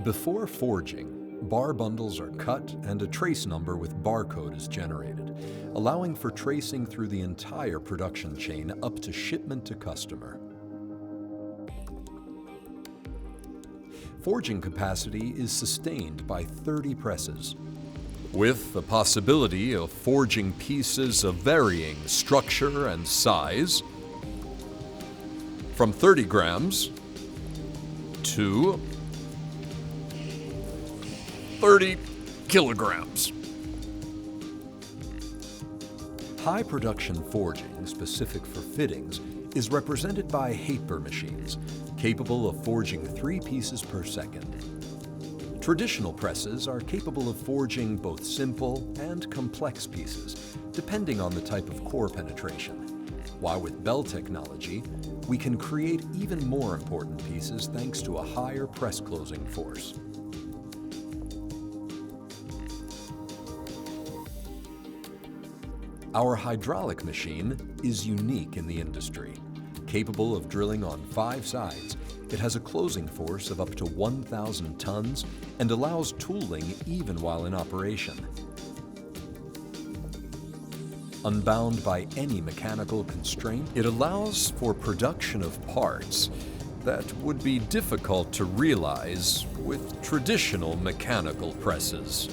Before forging, bar bundles are cut and a trace number with barcode is generated, allowing for tracing through the entire production chain up to shipment to customer. Forging capacity is sustained by 30 presses, with the possibility of forging pieces of varying structure and size, from 30 grams to 30 kilograms. High production forging, specific for fittings, is represented by Haper machines, capable of forging 3 pieces per second. Traditional presses are capable of forging both simple and complex pieces, depending on the type of core penetration. While with bell technology, we can create even more important pieces thanks to a higher press closing force. Our hydraulic machine is unique in the industry. Capable of drilling on 5 sides, it has a closing force of up to 1,000 tons and allows tooling even while in operation. Unbound by any mechanical constraint, it allows for production of parts that would be difficult to realize with traditional mechanical presses.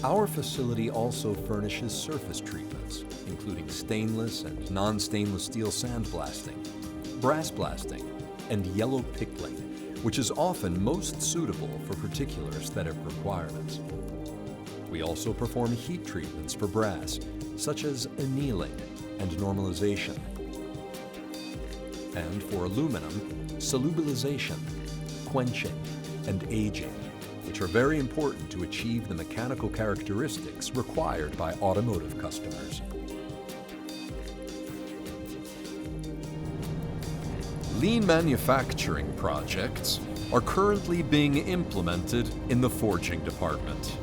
Our facility also furnishes surface treatments, including stainless and non-stainless steel sandblasting, brass blasting, and yellow pickling, which is often most suitable for particular aesthetic requirements. We also perform heat treatments for brass, such as annealing and normalization, and for aluminum, solubilization, quenching, and aging, which are very important to achieve the mechanical characteristics required by automotive customers. Lean manufacturing projects are currently being implemented in the forging department.